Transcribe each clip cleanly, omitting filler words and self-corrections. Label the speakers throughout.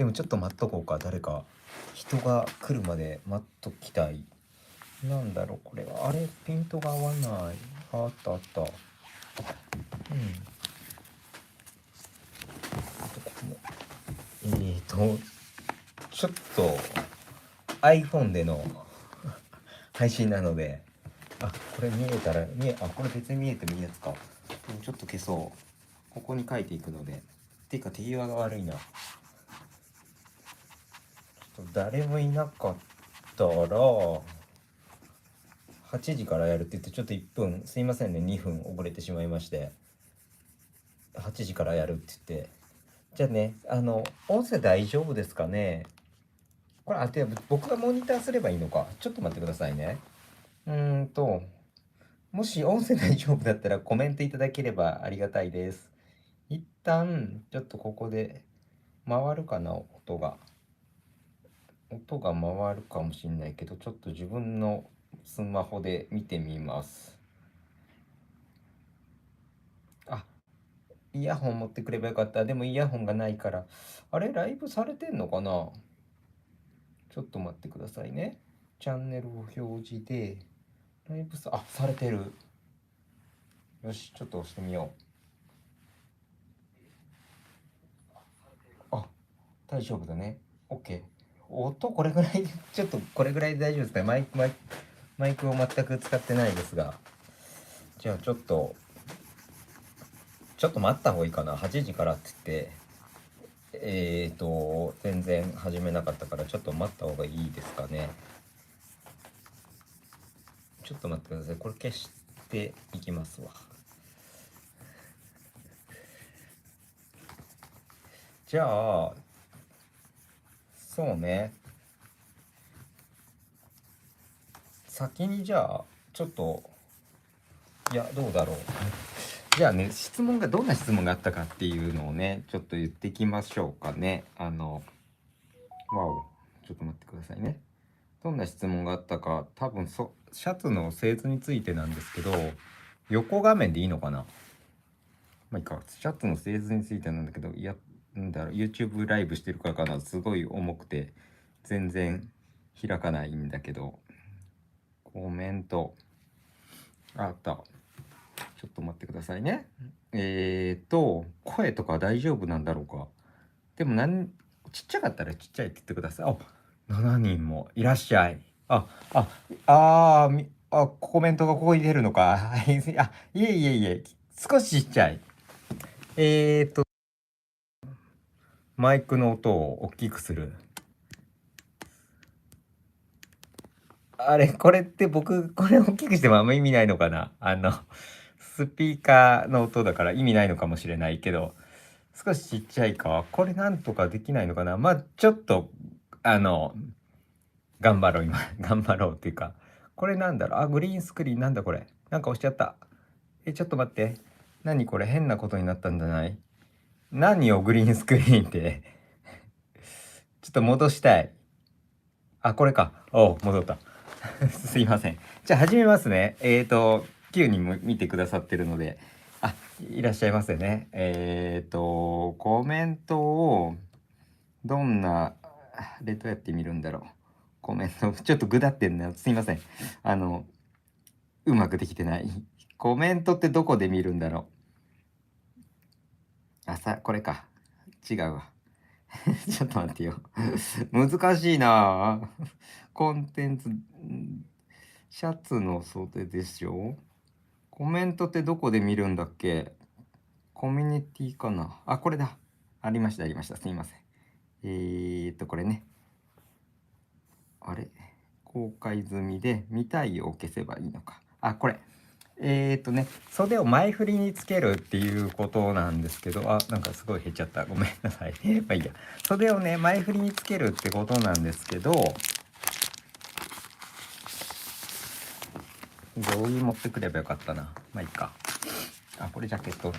Speaker 1: でもちょっと待っとこうか。誰か人が来るまで待っときたい。なんだろうこれは。あれピントが合わない。あったあった。うん。ここもちょっと iPhone での配信なので、これ見えたらこれ別に見えてもいいやつか。でもちょっと消そう。ここに書いていくので。っていうか手際が悪いな。ちょっと誰もいなかったら8時からやるって言って、ちょっと1分すいませんね、2分遅れてしまいまして、8時からやるって言って、じゃあね、音声大丈夫ですかね。これで僕がモニターすればいいのか。ちょっと待ってくださいね。もし音声大丈夫だったらコメントいただければありがたいです。一旦ちょっとここで回るかな。音が回るかもしれないけど、ちょっと自分のスマホで見てみます。イヤホン持ってくればよかった。でもイヤホンがないから。あれライブされてんのかな。ちょっと待ってくださいね。チャンネルを表示で、ライブされてる。よし、ちょっと押してみよう。大丈夫だね。OK。音これぐらいで、ちょっとこれぐらいで大丈夫ですかね。マイクを全く使ってないですが。じゃあちょっと待った方がいいかな。8時からって言って、全然始めなかったから、ちょっと待った方がいいですかね。ちょっと待ってください。これ消していきますわ。じゃあ、そうね。先にじゃあ、ちょっと、どうだろう。じゃあね、どんな質問があったかっていうのをね、ちょっと言っていきましょうかね。ちょっと待ってくださいね。どんな質問があったか、多分シャツの製図についてなんですけど、横画面でいいのかな。まあいいか。シャツの製図についてなんだけど、なんだろう、YouTube ライブしてるからかな、すごい重くて、全然開かないんだけど、コメント、あった。ちょっと待ってくださいね。声とか大丈夫なんだろうか。でもちっちゃかったらちっちゃいって言ってください。7人もいらっしゃい。コメントがここに出るのか。いえいえいえ、少しちっちゃい。マイクの音を大きくする。これってこれ大きくしてもあんま意味ないのかな。スピーカーの音だから意味ないのかもしれないけど、少しちっちゃいか。これなんとかできないのかな。ちょっと、頑張ろう、今。頑張ろうっていうか。これなんだろう。グリーンスクリーンなんだこれ。なんか押しちゃった。ちょっと待って。何これ変なことになったんじゃない？何をグリーンスクリーンって。ちょっと戻したい。これか。戻った。すいません。じゃあ始めますね。9人も見てくださってるので、いらっしゃいませね。コメントを、どんな、どうやって見るんだろう。コメント、ちょっとぐだってんな。すいません。うまくできてない。コメントってどこで見るんだろう。これか。違うわ。ちょっと待ってよ。難しいな。コンテンツ、シャツの袖でしょ。コメントってどこで見るんだっけ。コミュニティかな。これだ。ありました、ありました。すいません。これね。公開済みで見たいを消せばいいのか。これ。袖を前振りにつけるっていうことなんですけど、なんかすごい減っちゃった。ごめんなさい。まあいいや。袖をね、前振りにつけるってことなんですけど、上着持ってくればよかったな。まあいいか。これジャケット。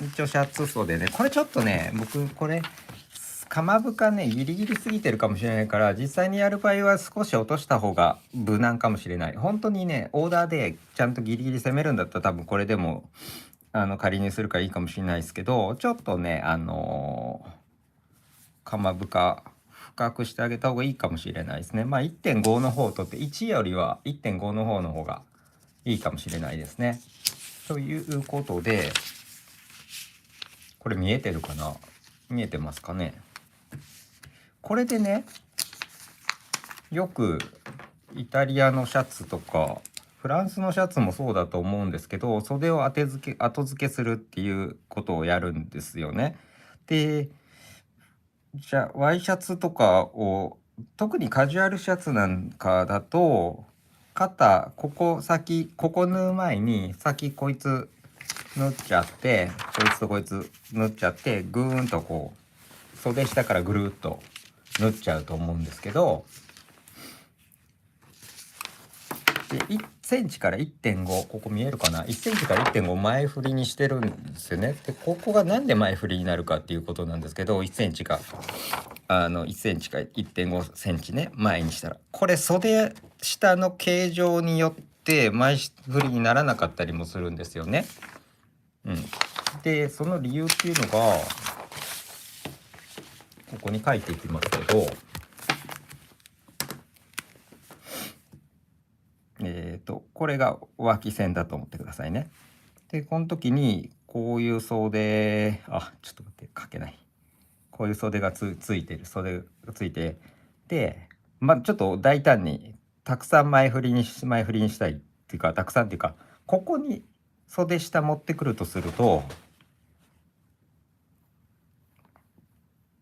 Speaker 1: 一応シャツ袖ね。これちょっとね、僕、かまぶかね、ギリギリすぎてるかもしれないから、実際にやる場合は少し落とした方が無難かもしれない。本当にね、オーダーでちゃんとギリギリ攻めるんだったら多分これでも、仮にするからいいかもしれないですけど、ちょっとね、鎌深くしてあげた方がいいかもしれないですね。まあ 1.5 の方とって1よりは 1.5 の方の方がいいかもしれないですね。ということで、これ見えてるかな？見えてますかね？これでね、よくイタリアのシャツとかフランスのシャツもそうだと思うんですけど、袖を後付けするっていうことをやるんですよね。で、じゃあワイシャツとかを、特にカジュアルシャツなんかだと、ここ縫う前に先こいつ縫っちゃって、こいつとこいつ縫っちゃって、ぐーんとこう袖下からぐるっと縫っちゃうと思うんですけど、で1センチから 1.5、 ここ見えるかな、1センチから 1.5 前振りにしてるんですよね。でここがなんで前振りになるかっていうことなんですけど、1センチか1センチか 1.5 センチね、前にしたら、これ袖下の形状によって前振りにならなかったりもするんですよね。でその理由っていうのがここに書いていきますけど、これが脇線だと思ってくださいね。でこの時にこういう袖、ちょっと待って、書けない、こういう袖がついてる、袖がついて、でちょっと大胆にたくさん前振りにしたいっていうか、たくさんっていうか、ここに袖下持ってくるとすると、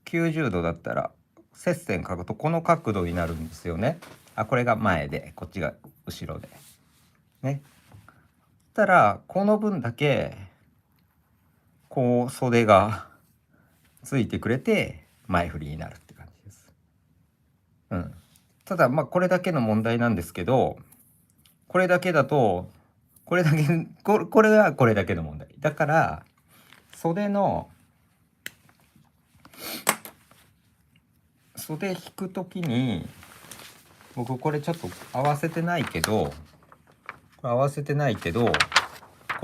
Speaker 1: 90度だったら接線書くとこの角度になるんですよね。これが前でこっちが後ろでね。たらこの分だけこう袖がついてくれて前振りになるって感じです。ただこれだけの問題なんですけど、これだけだとこれはこれだけの問題だから、袖引くときに、僕これちょっと合わせてないけど、こ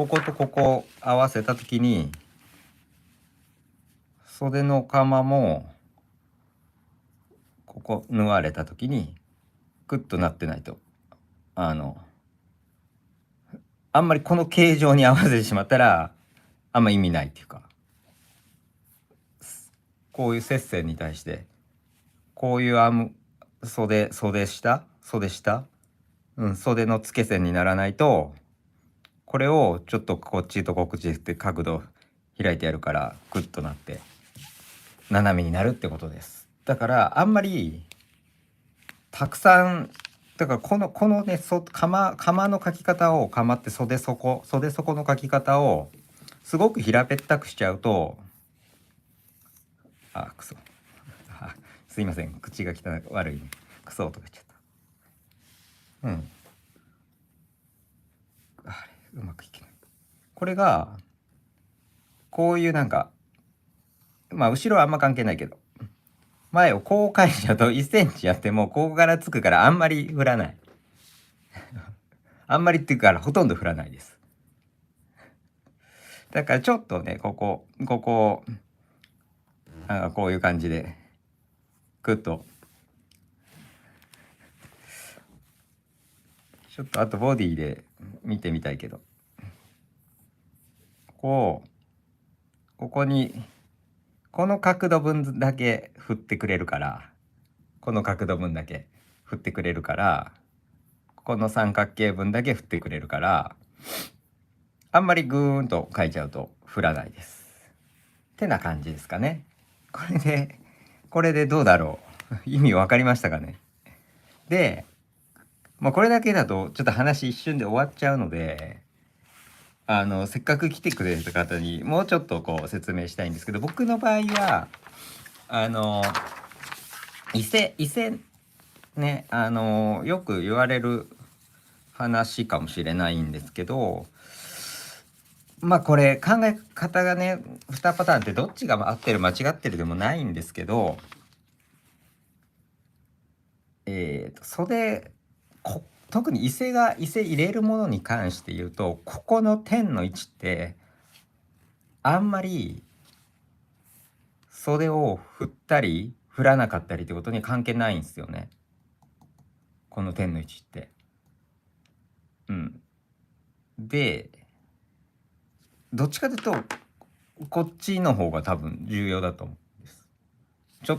Speaker 1: ことここ合わせたときに、袖の鎌もここ縫われたときにグッとなってないと、あんまりこの形状に合わせてしまったらあんま意味ないっていうか、こういう接線に対してこういう袖下、袖の付け線にならないと、これをちょっとこっちとこっちって角度開いてやるからグッとなって斜めになるってことです。だからあんまりたくさん、だからこのね、鎌の書き方を、鎌って袖底の書き方をすごく平べったくしちゃうと、クソすいません、口が汚い、悪いね、クソとか言っちゃった。うまくいけない。これがこういう後ろはあんま関係ないけど、前をこう返しちゃうと1センチやってもここからつくからあんまり振らないあんまりっていうからほとんど振らないです。だからちょっとね、こここういう感じでグッと、ちょっとあとボディで見てみたいけど、ここにこの角度分だけ振ってくれるから、この三角形分だけ振ってくれるから、あんまりグーンと書いちゃうと振らないですってな感じですかね。これでどうだろう意味わかりましたかね。でこれだけだとちょっと話一瞬で終わっちゃうので、せっかく来てくれた方にもうちょっとこう説明したいんですけど、僕の場合は伊勢ね、よく言われる話かもしれないんですけど、これ考え方がね、2パターンってどっちが合ってる間違ってるでもないんですけど、特に伊勢入れるものに関して言うと、ここの点の位置ってあんまり袖を振ったり振らなかったりってことに関係ないんですよね、この点の位置って。でどっちかというとこっちの方が多分重要だと思うんです。ち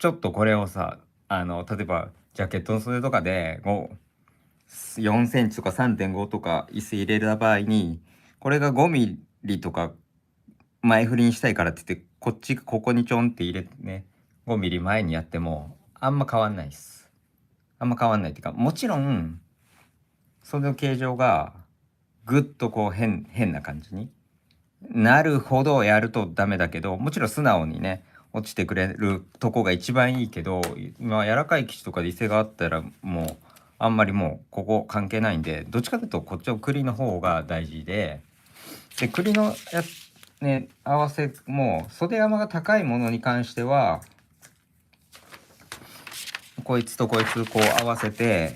Speaker 1: ょっとこれをさ、例えばジャケットの袖とかで4センチとか 3.5 とか椅子入れた場合に、これが5ミリとか前振りにしたいからって言ってここにちょんって入れてね、5ミリ前にやってもあんま変わんないです。あんま変わんないっていうか、もちろんその形状がぐっとこう変な感じになるほどやるとダメだけど、もちろん素直にね落ちてくれるとこが一番いいけど、まあ柔らかい生地とかで伊勢があったらもうあんまりもうここ関係ないんで、どっちかというとこっちの栗の方が大事で、栗のね合わせも袖山が高いものに関してはこいつとこいつこう合わせて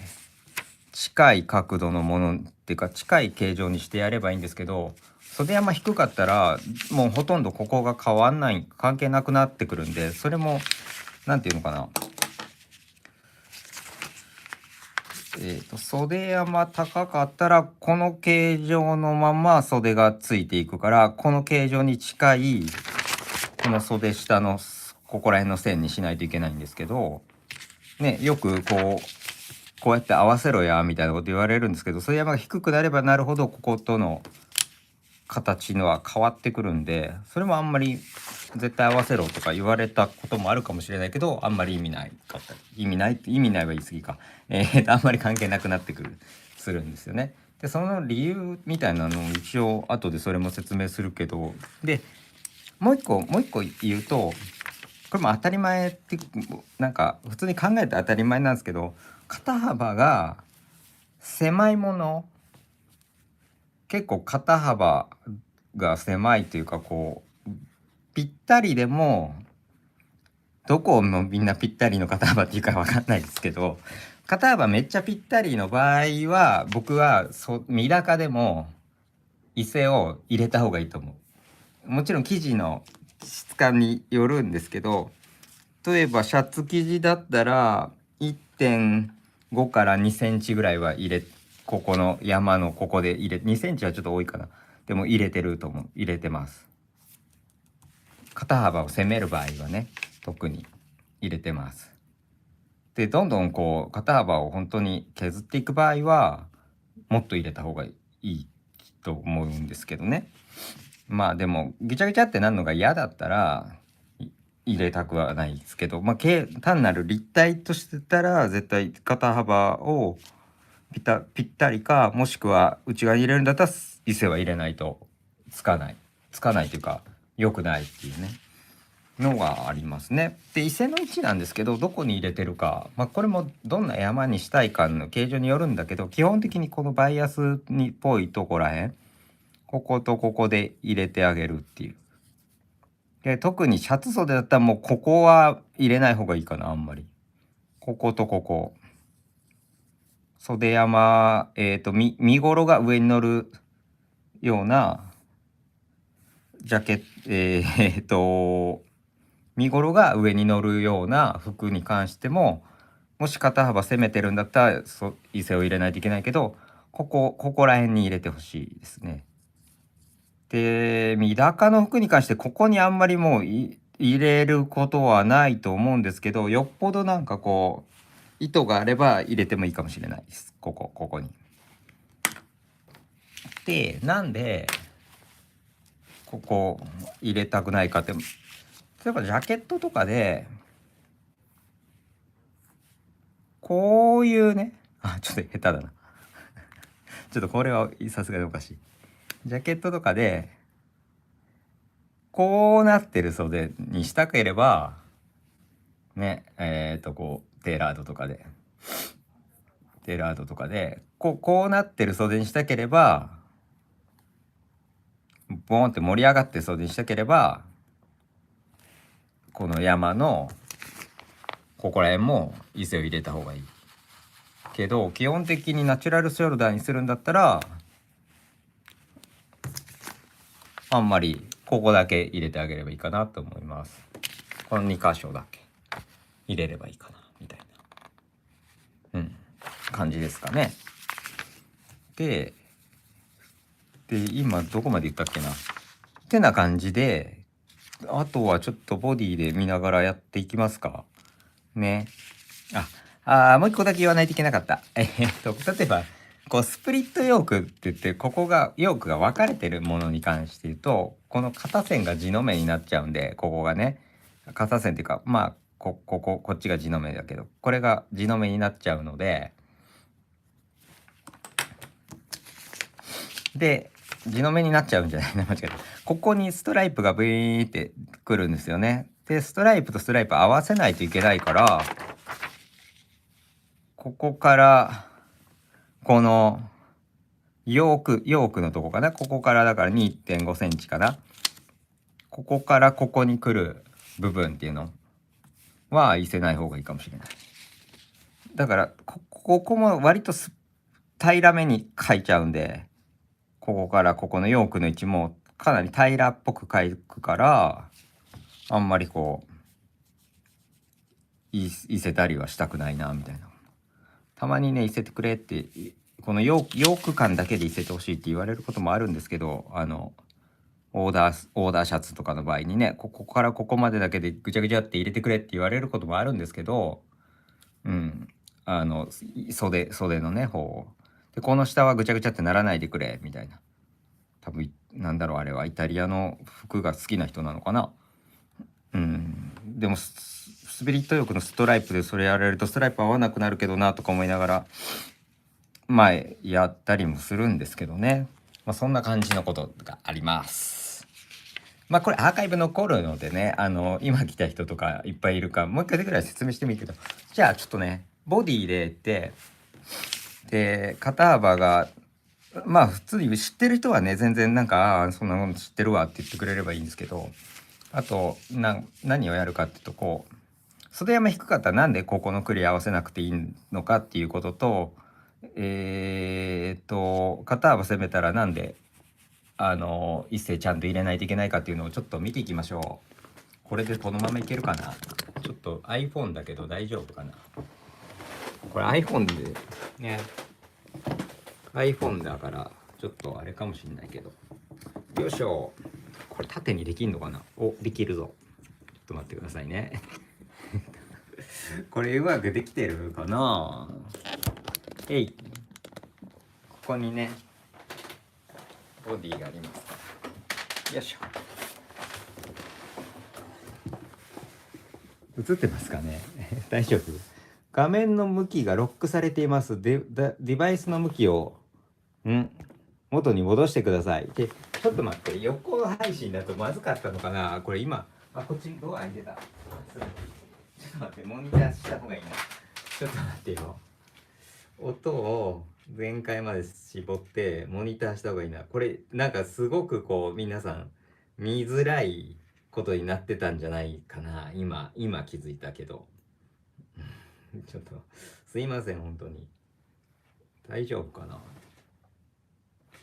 Speaker 1: 近い角度のものっていうか近い形状にしてやればいいんですけど、袖山低かったらもうほとんどここが変わんない関係なくなってくるんで、それも何て言うのかな、袖山高かったらこの形状のまま袖がついていくから、この形状に近いこの袖下のここら辺の線にしないといけないんですけどね、よくこうやって合わせろやみたいなこと言われるんですけど、袖山が低くなればなるほどこことの形のは変わってくるんで、それもあんまり絶対合わせろとか言われたこともあるかもしれないけど、あんまり意味ないかったり、意味ないは言い過ぎか、あんまり関係なくなってくるするんですよね。でその理由みたいなのを一応後でそれも説明するけど、でもう一個言うと、これも当たり前ってなんか普通に考えて当たり前なんですけど、肩幅が狭いもの、結構肩幅が狭いというかこうぴったりでも、どこもみんなぴったりの肩幅っていうかわかんないですけど、肩幅めっちゃぴったりの場合は僕は身高でも伊勢を入れた方がいいと思う。もちろん生地の質感によるんですけど、例えばシャツ生地だったら 1.5 から2センチぐらいはここの山のここで2センチはちょっと多いかな。でも入れてます。肩幅を攻める場合はね、特に入れてます。でどんどんこう肩幅を本当に削っていく場合はもっと入れた方がいいと思うんですけどね。まあでもぐちゃぐちゃってなるのが嫌だったら入れたくはないですけど、まあ単なる立体としてたら絶対肩幅をぴったりか、もしくは内側に入れるんだったら伊勢は入れないとつかないというか良くないっていうねのがありますね。で伊勢の位置なんですけど、どこに入れてるか、まあこれもどんな山にしたいかの形状によるんだけど、基本的にこのバイアスにっぽいとこらへん、こことここで入れてあげるっていう。で特にシャツ袖だったらもうここは入れない方がいいかな、あんまり。こことここ袖山身ごろが上に乗るようなジャケット、身ごろが上に乗るような服に関しても、もし肩幅攻めてるんだったら伊勢を入れないといけないけど、ここら辺に入れてほしいですね。で身高の服に関してここにあんまりもう入れることはないと思うんですけど、よっぽどなんかこう糸があれば入れてもいいかもしれないです。ここに。でなんでここ入れたくないかって、例えばジャケットとかでこういうね、ちょっと下手だなちょっとこれはさすがにおかしい。ジャケットとかでこうなってる袖にしたければね、こうテーラードとかでこうなってる袖にしたければ、ボーンって盛り上がって袖にしたければ、この山のここら辺も伊勢を入れた方がいいけど、基本的にナチュラルショルダーにするんだったらあんまりここだけ入れてあげればいいかなと思います。この2箇所だけ入れればいいかなみたいな感じですかね。で今どこまで言ったっけなってな感じで、あとはちょっとボディで見ながらやっていきますかね。もう一個だけ言わないといけなかった。例えばこうスプリットヨークって言って、ここがヨークが分かれてるものに関して言うと、この肩線が地の目になっちゃうんで、ここがね肩線っていうか、こっちが地の目だけど、これが地の目になっちゃうので、地の目になっちゃうんじゃないな、間違えた。ここにストライプがブイーンってくるんですよね。でストライプとストライプ合わせないといけないから、ここからこのヨークのとこかな、ここからだから 2.5 センチかな、ここからここに来る部分っていうのは見せない方がいいかもしれない。だからここも割と平らめに描いちゃうんで、ここからここのヨークの位置もかなり平らっぽく描くから、あんまりこういせたりはしたくないなみたいな。たまにね、いせてくれってこのヨーク感だけでいせてほしいって言われることもあるんですけど、オーダーシャツとかの場合にね、ここからここまでだけでぐちゃぐちゃって入れてくれって言われることもあるんですけど、袖のね方で、この下はぐちゃぐちゃってならないでくれみたいな。多分なんだろう、あれはイタリアの服が好きな人なのかな。でもスピリットヨークのストライプでそれやられるとストライプ合わなくなるけどなとか思いながらやったりもするんですけどね。そんな感じのことがあります。これアーカイブ残るのでね、今来た人とかいっぱいいるから、もう一回ぐらい説明してもいいけど、じゃあちょっとねボディで肩幅が普通に知ってる人はね、全然なんかそんなもの知ってるわって言ってくれればいいんですけど、あと何をやるかっていうと、こう袖山低かったらなんでここのクリ合わせなくていいのかっていうことと、肩幅攻めたらなんで一斉ちゃんと入れないといけないかっていうのをちょっと見ていきましょう。これでこのままいけるかな。ちょっと iPhone だけど大丈夫かな。これ iPhone でね、iPhone だからちょっとあれかもしれないけど、よいしょ。これ縦にできんのかな。できるぞ。ちょっと待ってくださいね。これうまくできてるかな。ここにねボディがあります。よいしょ。映ってますかね。大丈夫。画面の向きがロックされています。デバイスの向きを元に戻してください。で、ちょっと待って、横配信だとまずかったのかな。これ今こっちドア開いてた。ちょっと待って、モニターした方がいいな。ちょっと待ってよ。音を全開まで絞ってモニターした方がいいな。これなんかすごくこう皆さん見づらいことになってたんじゃないかな。今気づいたけど。ちょっとすいません、本当に。大丈夫かな。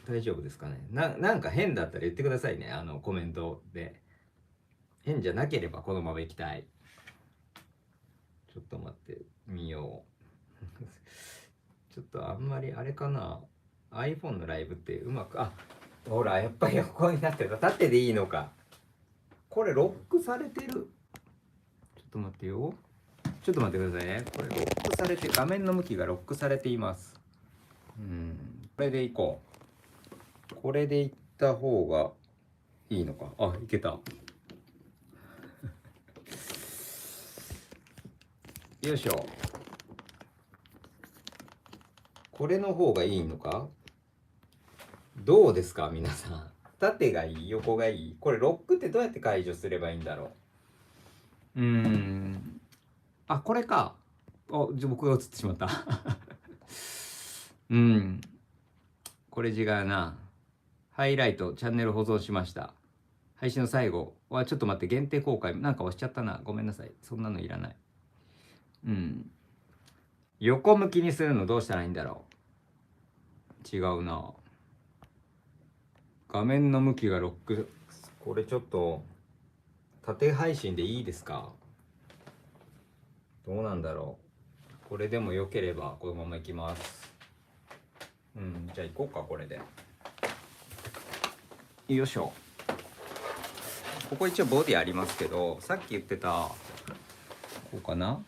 Speaker 1: 大丈夫ですかね。なんか変だったら言ってくださいね、コメントで。変じゃなければこのまま行きたい。ちょっと待ってみよう。ちょっとあんまりあれかな。 iPhone のライブってうまく、ほらやっぱり横になってる。縦でいいのか。これロックされてる。ちょっと待ってよ。ちょっと待ってくださいね。これロックされて、画面の向きがロックされています。これでいこう。これでいった方がいいのか。いけた。よいしょ。これの方がいいのか。どうですか皆さん。縦がいい、横がいい。これロックってどうやって解除すればいいんだろう。これか。僕が映ってしまった。これ違うな。ハイライト、チャンネル保存しました。配信の最後はちょっと待って、限定公開なんか押しちゃったな。ごめんなさい。そんなのいらない。横向きにするのどうしたらいいんだろう。違うな。画面の向きがロック。これちょっと縦配信でいいですか。どうなんだろう。これでも良ければこのままいきます。じゃあ行こうか、これで。よいしょ。ここ一応ボディありますけど、さっき言ってたこうかな。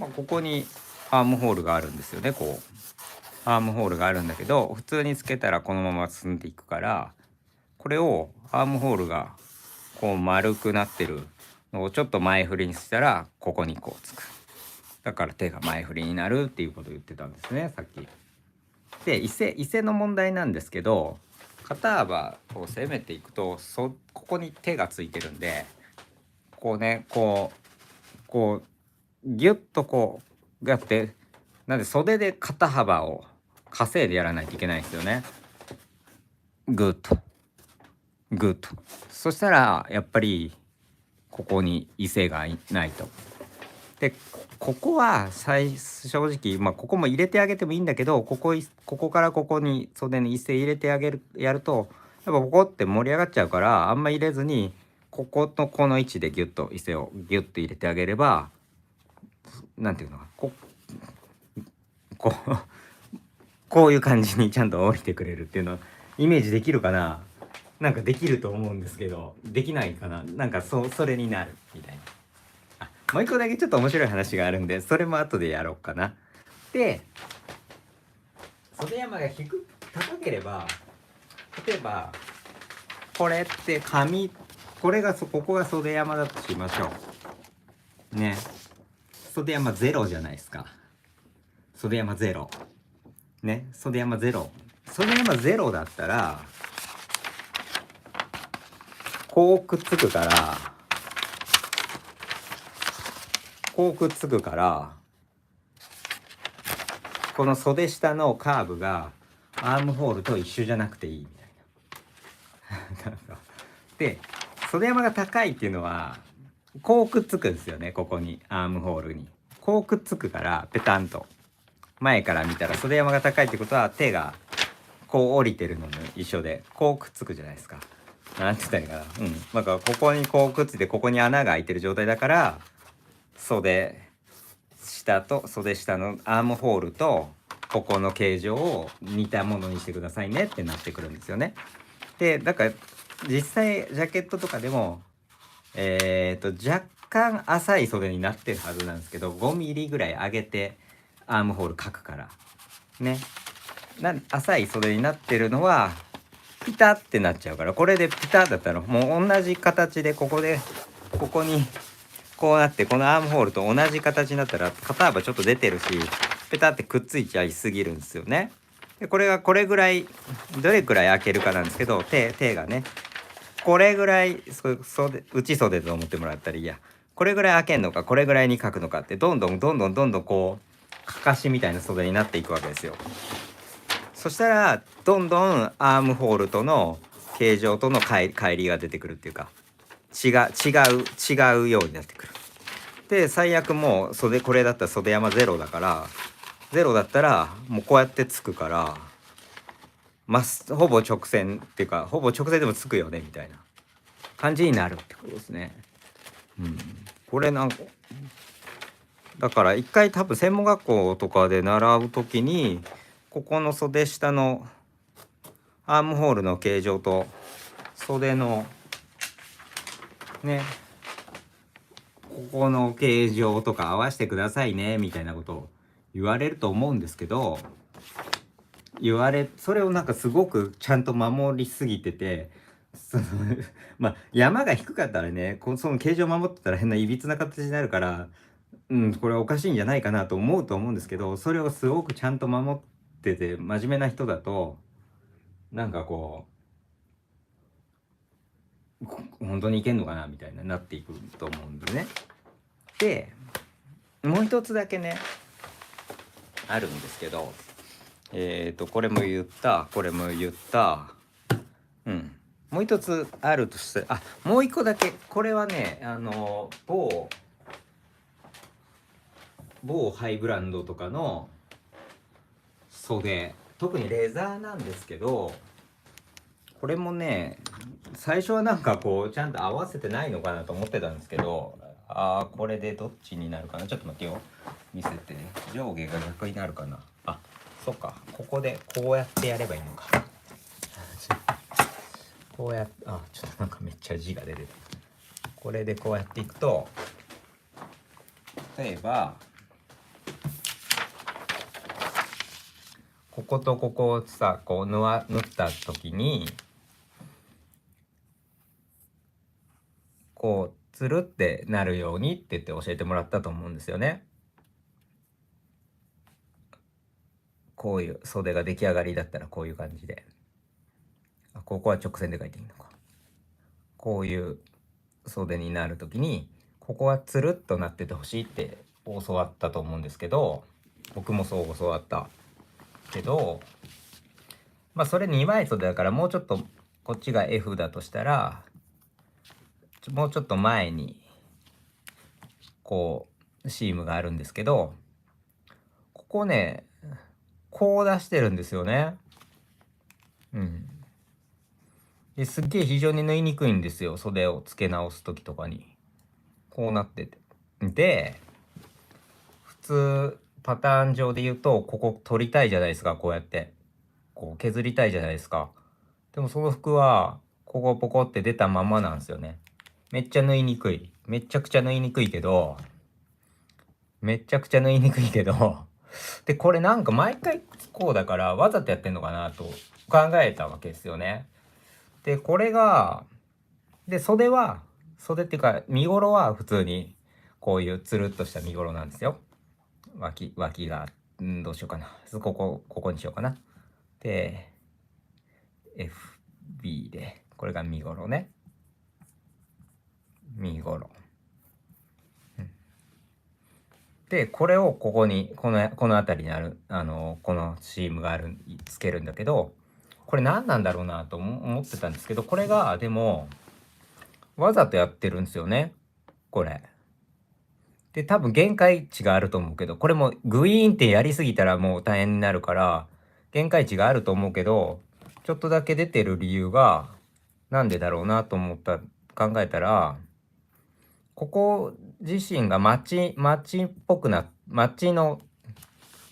Speaker 1: ここにアームホールがあるんですよね。こうアームホールがあるんだけど、普通につけたらこのまま進んでいくから、これをアームホールがこう丸くなってるのをちょっと前振りにしたらここにこうつく。だから手が前振りになるっていうことを言ってたんですね、さっき。で伊勢の問題なんですけど、肩幅を攻めていくとここに手がついてるんで、こうね、こうギュッとこうやって、なんで袖で肩幅を稼いでやらないといけないんですよね。グッとグッと。そしたらやっぱりここに威勢がないと。でここは正直、ここも入れてあげてもいいんだけど、ここからここに袖に威勢入れてあげるやると、やっぱここって盛り上がっちゃうから、あんま入れずにこことこの位置でギュッと威勢をギュッと入れてあげれば、なんていうのか、こういう感じにちゃんと降りてくれるっていうのをイメージできるかな。なんかできると思うんですけど、できないかな。なんかそれになるみたいな。もう一個だけちょっと面白い話があるんで、それも後でやろうかな。で、袖山が高ければ、例えばこれってここが袖山だとしましょうね。袖山0じゃないですか。袖山0ね。袖山0だったらこうくっつくからこの袖下のカーブがアームホールと一緒じゃなくていいみたいな。で袖山が高いっていうのはこうくっつくんですよね。ここにアームホールにこうくっつくから、ペタンと前から見たら袖山が高いってことは手がこう降りてるのに一緒でこうくっつくじゃないですか。なんて言ったらいいかな。だからここにこうくっついて、ここに穴が開いてる状態だから、袖下のアームホールとここの形状を似たものにしてくださいねってなってくるんですよね。でだから実際ジャケットとかでも若干浅い袖になってるはずなんですけど、5ミリぐらい上げてアームホール書くからね。浅い袖になってるのはピタってなっちゃうから、これでピタだったらもう同じ形でここにこうなって、このアームホールと同じ形になったら肩幅ちょっと出てるし、ペタってくっついちゃいすぎるんですよね。でこれがこれぐらい、どれぐらい開けるかなんですけど、手がねこれぐらい内袖と思ってもらったらいいや。これぐらい開けんのか、これぐらいに書くのかって、どんどんこうかかしみたいな袖になっていくわけですよ。そしたらどんどんアームホールとの形状との乖離が出てくるっていうか、違うようになってくる。で最悪もうこれだったら袖山0だから、0だったらもうこうやってつくから、ほぼ直線っていうか、ほぼ直線でもつくよねみたいな感じになるってことですね。これなんかだから一回多分専門学校とかで習う時に、ここの袖下のアームホールの形状と袖のねここの形状とか合わせてくださいねみたいなことを言われると思うんですけど、それをなんかすごくちゃんと守りすぎてて、山が低かったらね、その形状守ってたら変ないびつな形になるから、これはおかしいんじゃないかなと思うんですけど、それをすごくちゃんと守ってて真面目な人だと、なんかこう本当にいけんのかなみたいななっていくと思うんでね。でもう一つだけねあるんですけど、これも言ったもう一つあるとして、もう一個だけ、これはね某ハイブランドとかの袖、特にレザーなんですけど、これもね最初はなんかこうちゃんと合わせてないのかなと思ってたんですけど、これでどっちになるかな。ちょっと待ってよ、見せて。上下が逆になるかな。そっか、ここでこうやってやればいいのか。こうやってちょっとなんかめっちゃ字が出てる。これでこうやっていくと、例えばこことここをさ、こう縫った時にこうつるってなるようにって言って教えてもらったと思うんですよね。こういう袖が出来上がりだったらこういう感じで、ここは直線で書いていいのか。こういう袖になる時にここはつるっとなっててほしいって教わったと思うんですけど、僕もそう教わったけど、それ2枚袖だからもうちょっとこっちが F だとしたらもうちょっと前にこうシームがあるんですけど、ここねこう出してるんですよね。ですっげえ非常に縫いにくいんですよ、袖を付け直す時とかに。こうなってて、で普通パターン上で言うとここ取りたいじゃないですか、こうやってこう削りたいじゃないですか。でもその服はここポコって出たままなんですよね。めっちゃ縫いにくい、めちゃくちゃ縫いにくいけどでこれなんか毎回こうだからわざとやってんのかなと考えたわけですよね。でこれが袖っていうか身ごろは普通にこういうつるっとした身ごろなんですよ。脇がどうしようかな、ここにしようかな。で FB でこれが身ごろね、身ごろで、これをここにこの辺りにあるこのシームがあるつけるんだけど、これ何なんだろうなと思ってたんですけど、これがでもわざとやってるんですよね、これ。で多分限界値があると思うけど、これもグイーンってやりすぎたらもう大変になるから限界値があると思うけど、ちょっとだけ出てる理由がなんでだろうなと考えたら、ここ自身が町っぽく町の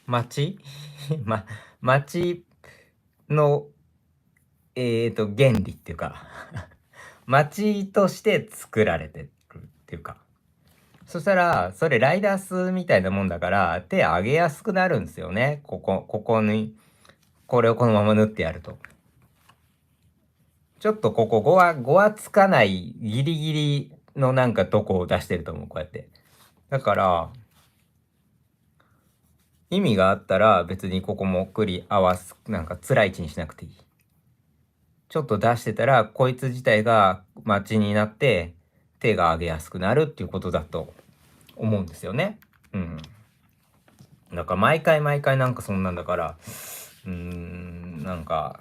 Speaker 1: 町ま、町の原理っていうか町として作られてるっていうか、そしたらそれライダースみたいなもんだから手上げやすくなるんですよね。ここにこれをこのまま縫ってやると、ちょっとここごわつかないギリギリのなんかとこを出してると思う、こうやって。だから意味があったら別にここもなんか辛い位置にしなくていい。ちょっと出してたらこいつ自体がマッチになって手が上げやすくなるっていうことだと思うんですよね。だから毎回なんかそんなんだから、なんか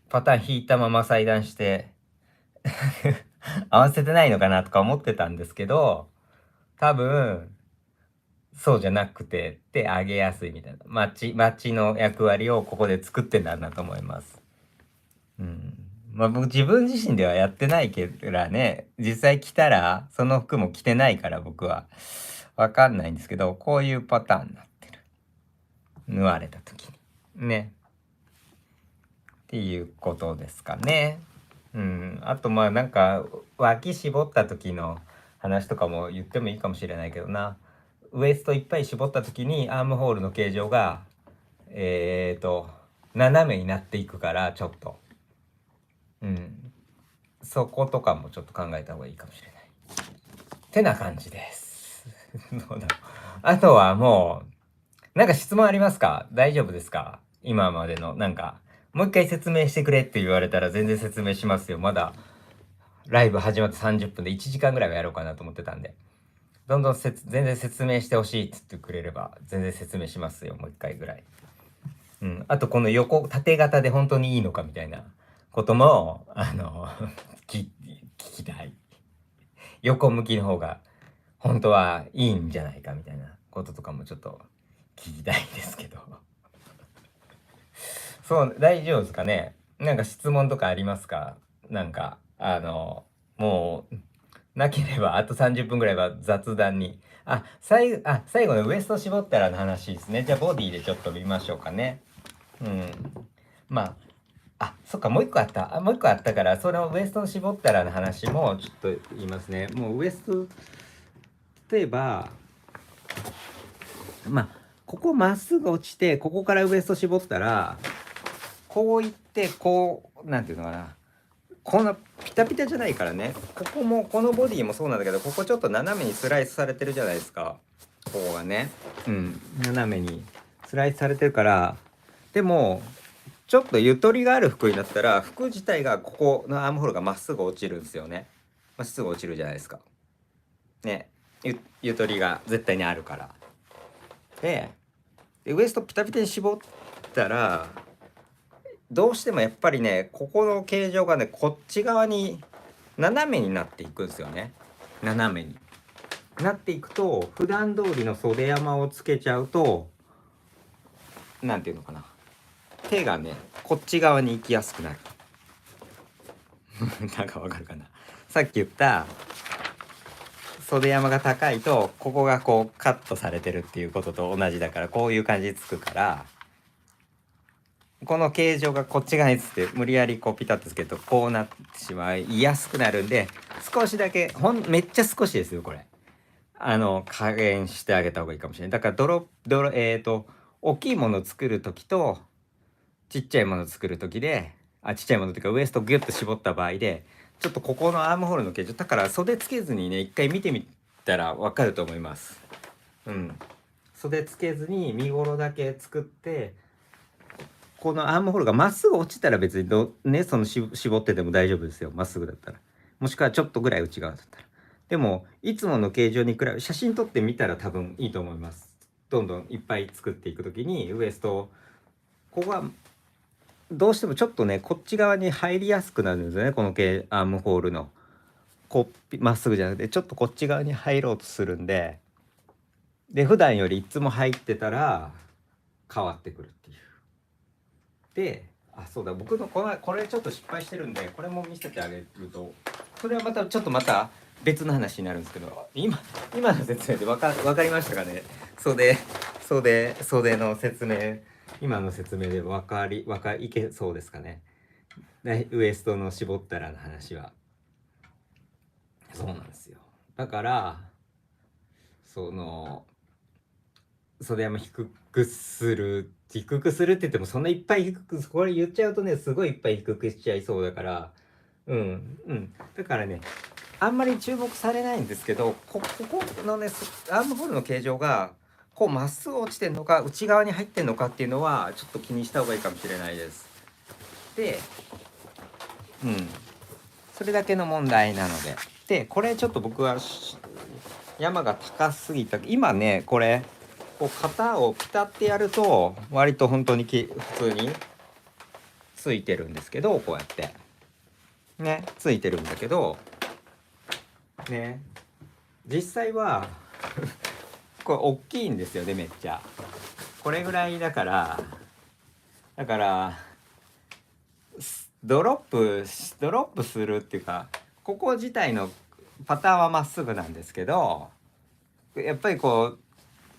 Speaker 1: パターン引いたまま裁断して合わせてないのかなとか思ってたんですけど、多分そうじゃなくて手上げやすいみたいなマッチの役割をここで作ってんだなと思います。僕自分自身ではやってないからね、実際着たらその服も着てないから僕はわかんないんですけど、こういうパターンになってる、縫われた時にねっていうことですかね。あとなんか脇絞った時の話とかも言ってもいいかもしれないけどな。ウエストいっぱい絞った時にアームホールの形状が斜めになっていくから、ちょっとそことかもちょっと考えた方がいいかもしれないってな感じですどうだろう。あとはもうなんか質問ありますか？大丈夫ですか？今までのなんかもう一回説明してくれって言われたら全然説明しますよ。まだライブ始まって30分で1時間ぐらいはやろうかなと思ってたんで、どんどん全然説明してほしいって言ってくれれば全然説明しますよ、もう一回ぐらい。あとこの縦型で本当にいいのかみたいなことも聞きたい。横向きの方が本当はいいんじゃないかみたいなこととかもちょっと聞きたいんですけどそう大丈夫ですかね。なんか質問とかありますか？なんか、もう、なければあと30分ぐらいは雑談に。最後のウエスト絞ったらの話ですね。じゃあボディでちょっと見ましょうかね。うん。まそっか、もう一個あった。もう一個あったから、そのウエスト絞ったらの話もちょっと言いますね。もうウエスト、例えば、ここまっすぐ落ちて、ここからウエスト絞ったら、こういって、こう、なんていうのかな。こんなピタピタじゃないからね。ここも、このボディもそうなんだけど、ここちょっと斜めにスライスされてるじゃないですか。ここがね。うん。斜めにスライスされてるから、でも、ちょっとゆとりがある服になったら、服自体がここのアームホールがまっすぐ落ちるんですよね。まっすぐ落ちるじゃないですか。ね。ゆとりが絶対にあるから。でウエストピタピタに絞ったら、どうしてもやっぱりね、ここの形状がね、こっち側に斜めになっていくんですよね。斜めになっていくと、普段通りの袖山をつけちゃうと、なんていうのかな、手がねこっち側に行きやすくなる。なんかわかるかな。さっき言った袖山が高いと、ここがこうカットされてるっていうことと同じだから、こういう感じにつくから、この形状がこっち側につって無理やりこうピタッとつけるとこうなってしまいやすくなるんで、少しだけめっちゃ少しですよこれ。加減してあげた方がいいかもしれない。だから大きいものを作る時とちっちゃいものを作る時で、ちっちゃいものっていうかウエストをギュッと絞った場合で、ちょっとここのアームホールの形状だから、袖つけずにね一回見てみたら分かると思います。うん。袖つけずに身ごろだけ作って、このアームホールがまっすぐ落ちたら別に絞ってても大丈夫ですよ。まっすぐだったら。もしくはちょっとぐらい内側だったら。でもいつもの形状に比べ、写真撮ってみたら多分いいと思います。どんどんいっぱい作っていく時にウエスト、ここはどうしてもちょっとねこっち側に入りやすくなるんですよね。このアームホールのまっすぐじゃなくてちょっとこっち側に入ろうとするんで、普段よりいつも入ってたら変わってくるっていう。で、そうだ、僕のこれちょっと失敗してるんで、これも見せてあげると、それはまた別の話になるんですけど、今の説明でわかりましたかね。袖の説明、今の説明でいけそうですかね。ウエストの絞ったらの話はそうなんですよ。だからその袖山低くするって言っても、そんないっぱいこれ言っちゃうとね、すごいいっぱい低くしちゃいそうだから、だからね、あんまり注目されないんですけど、ここのねアームホールの形状がこうまっすぐ落ちてんのか内側に入ってんのかっていうのはちょっと気にした方がいいかもしれないです。で、それだけの問題なので。これちょっと僕は山が高すぎた、今ねこれこう型をピタってやると割と本当に普通についてるんですけど、こうやってねついてるんだけどね、実際はこれ大きいんですよね、めっちゃ。これぐらいだから、ドロップするっていうか、ここ自体のパターンはまっすぐなんですけど、やっぱりこう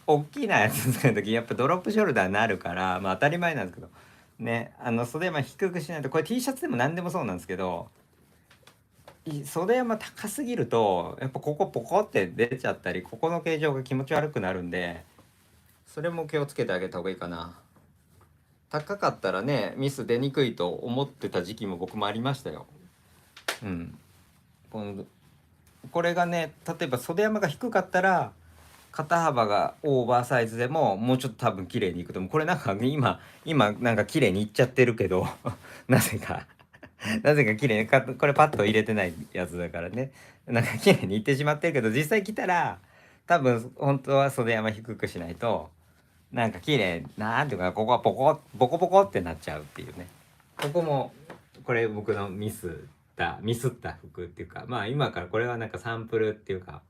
Speaker 1: 大きなやつ作る時やっぱドロップショルダーになるから、当たり前なんですけどね、袖山低くしないと、これ T シャツでも何でもそうなんですけど、袖山高すぎるとやっぱここポコって出ちゃったり、ここの形状が気持ち悪くなるんで、それも気をつけてあげた方がいいかな。高かったらねミス出にくいと思ってた時期も僕もありましたよ。うん。これがね、例えば袖山が低かったら肩幅がオーバーサイズでももうちょっと多分綺麗にいくと思う。これなんか今なんか綺麗にいっちゃってるけどなぜかなぜか綺麗にこれパッと入れてないやつだからね、なんか綺麗にいってしまってるけど、実際来たら多分本当は袖山低くしないとなんか綺麗なんていうか、ここはボコボコってなっちゃうっていうね。ここもこれ僕のミスった服っていうか、今からこれはなんかサンプルっていうか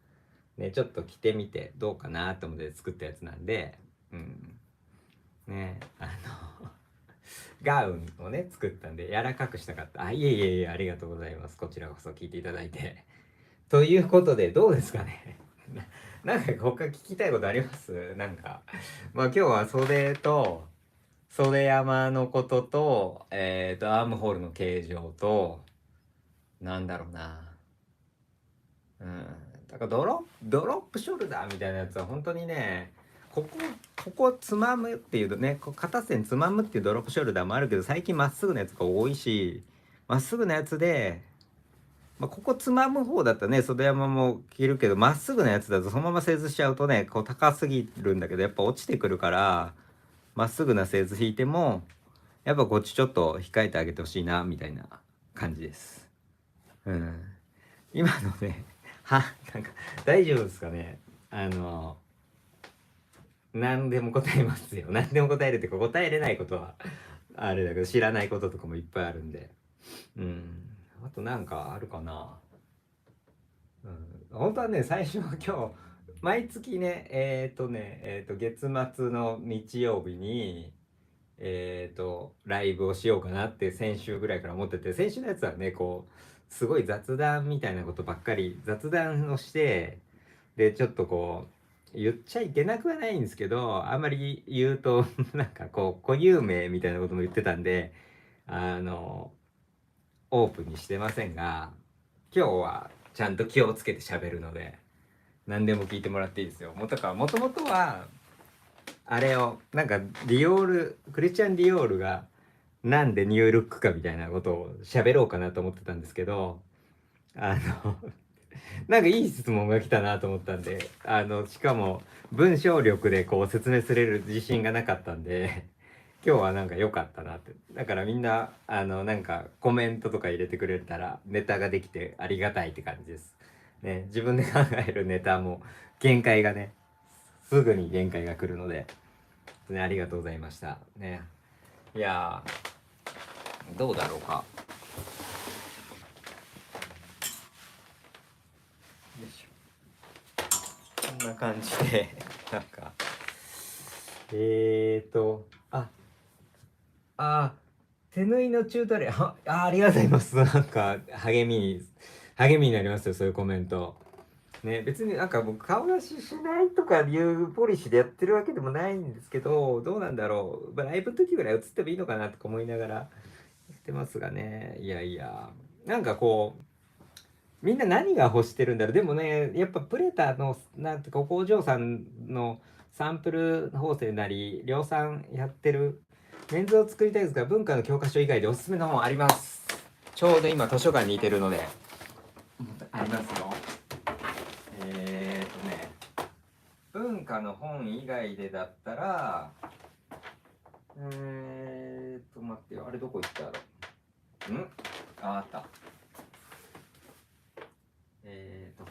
Speaker 1: ね、ちょっと着てみてどうかなと思って作ったやつなんで、ね、ガウンをね作ったんで柔らかくしたかった。あ、いえいえいえ、ありがとうございます。こちらこそ聞いていただいて。ということでどうですかね。なんか他聞きたいことあります？なんかまあ今日は袖山のこととアームホールの形状となんだろうな、うん、だからドロップショルダーみたいなやつは本当にね、ここつまむっていうとね、こう片線つまむっていうドロップショルダーもあるけど、最近まっすぐなやつが多いし、まっすぐなやつで、まあ、ここつまむ方だったらね袖山も着るけど、まっすぐなやつだとそのまま製図しちゃうとね、こう高すぎるんだけどやっぱ落ちてくるから、まっすぐな製図引いてもやっぱこっちちょっと控えてあげてほしいなみたいな感じです。うん。今のね、なんか大丈夫ですかね。何でも答えますよ。何でも答えるっていうか、答えれないことはあれだけど、知らないこととかもいっぱいあるんで。うん。あとなんかあるかな。うん。本当はね、最初は今日、毎月ね、月末の日曜日に、ライブをしようかなって先週ぐらいから思ってて、先週のやつはね、こう、すごい雑談みたいなことばっかり、雑談をして、で、ちょっとこう、言っちゃいけなくはないんですけど、あんまり言うとなんかこう、固有名みたいなことも言ってたんで、あの、オープンにしてませんが、今日はちゃんと気をつけて喋るので、何でも聞いてもらっていいですよ。だから、もともとは、あれを、なんか、クリスチャン・ディオールが、なんでニュールックかみたいなことを喋ろうかなと思ってたんですけど、あのなんかいい質問が来たなと思ったんで、しかも文章力でこう説明すれる自信がなかったんで、今日はなんか良かったなって。だからみんな、なんかコメントとか入れてくれたらネタができてありがたいって感じです。ね、自分で考えるネタも限界がね、すぐに限界が来るので、ね、ありがとうございました。ね。いやー、どうだろうか。よいしょ。こんな感じで、なんか、あ、手縫いのチュートリアル、ありがとうございます。なんか、励みになりますよ、そういうコメント。ね、別になんか僕、顔出ししないとかいうポリシーでやってるわけでもないんですけど、どうなんだろう。ライブの時ぐらい映ってもいいのかなとか思いながらやってますがね。いやいや、なんかこう、みんな何が欲してるんだろう。でもね、やっぱプレタの、なんていうか、工場さんのサンプル縫製なり、量産やってるメンズを作りたいですが、文化の教科書以外でおすすめの本あります。ちょうど今図書館にいてるので、ありますよ。文化の本以外でだったら、待ってよ、あれどこ行ったやろ。あった。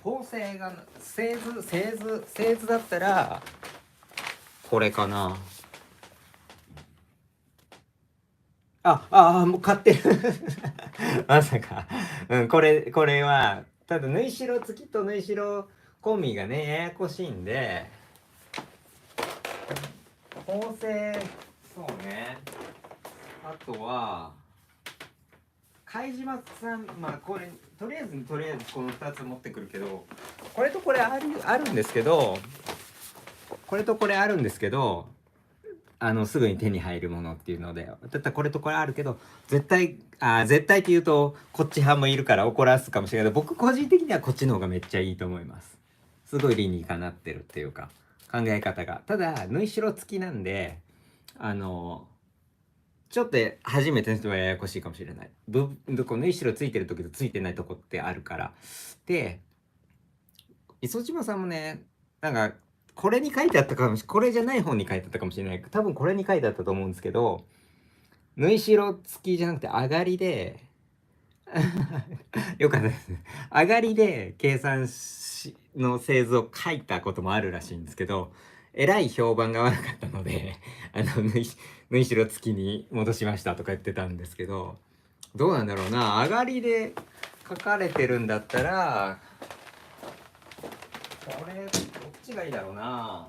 Speaker 1: 縫製が製図だったらこれかな。もう買ってるまさか。うん、これはただ縫い代付きと縫い代込みがねややこしいんで、縫製、そうね、あとは貝島さん、まあこれとりあえずこの2つ持ってくるけど、これとこれあるんですけど、これとこれあるんですけど、すぐに手に入るものっていうので、だったらこれとこれあるけど、絶対って言うとこっち派もいるから怒らすかもしれないけど、僕個人的にはこっちの方がめっちゃいいと思います。すごい理にかなってるっていうか、考え方が。ただ縫い代付きなんで、あのちょっと初めての人はややこしいかもしれない。こう縫い代ついてる時とついてないとこってあるから。で、磯島さんもね、なんかこれに書いてあったかもしれない、これじゃない本に書いてあったかもしれない、多分これに書いてあったと思うんですけど、縫い代付きじゃなくて上がりでよかったですね。上がりでの製図を書いたこともあるらしいんですけど、えらい評判が悪かったので縫い代付きに戻しましたとか言ってたんですけど、どうなんだろうな。上がりで書かれてるんだったら、これどっちがいいだろうな。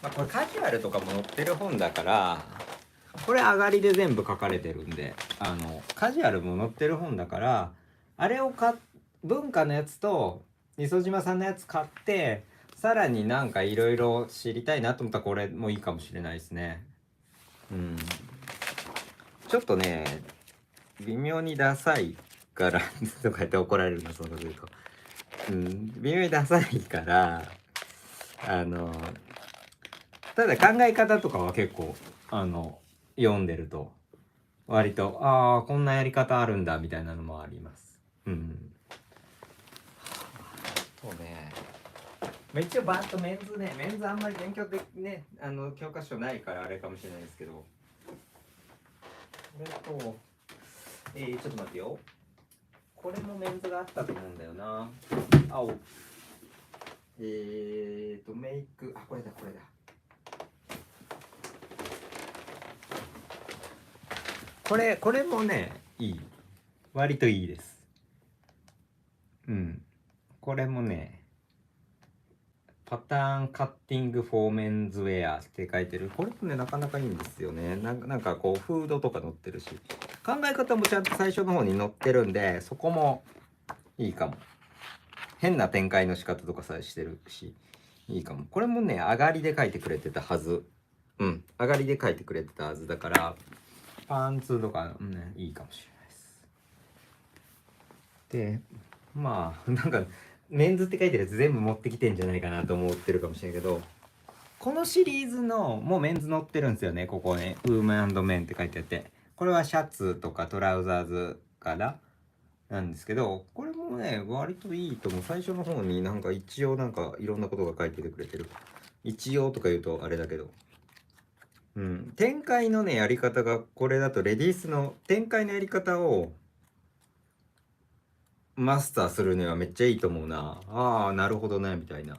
Speaker 1: まあ、これカジュアルとかも載ってる本だから、これ上がりで全部書かれてるんで、カジュアルも載ってる本だから、あれを文化のやつと磯島さんのやつ買って、さらになんかいろいろ知りたいなと思ったらこれもいいかもしれないですね。うん。ちょっとね、微妙にダサいからとか言って怒られるな、そんなこと言うと。うん、微妙にダサいから、ただ考え方とかは結構、読んでると、割と、ああ、こんなやり方あるんだ、みたいなのもあります。うん。そうね。まあ、一応バーッとメンズあんまり勉強でね、教科書ないからあれかもしれないですけど、これと、ちょっと待ってよ。これもメンズがあったと思うんだよな。青。メイク、あ、これだ。これもね、いい。割といいです。うん。これもね、パターンカッティングフォーメンズウェアって書いてる。これもね、なかなかいいんですよね。なんかこう、フードとか載ってるし。考え方もちゃんと最初の方に載ってるんで、そこもいいかも。変な展開の仕方とかさえしてるし、いいかも。これもね、上がりで書いてくれてたはず。うん。上がりで書いてくれてたはずだから、パンツとかね、いいかもしれないです。で、まあ、なんか、メンズって書いてるやつ全部持ってきてんじゃないかなと思ってるかもしれないけど、このシリーズのもうメンズ載ってるんですよね。ここね、ウーマンメンって書いてあって。これはシャツとかトラウザーズからなんですけど、これもね、割といいと思う。最初の方になんか一応なんかいろんなことが書いててくれてる。一応とか言うとあれだけど。うん。展開のね、やり方が、これだとレディースの展開のやり方をマスターするにはめっちゃいいと思うな。ああ、なるほどね、みたいな。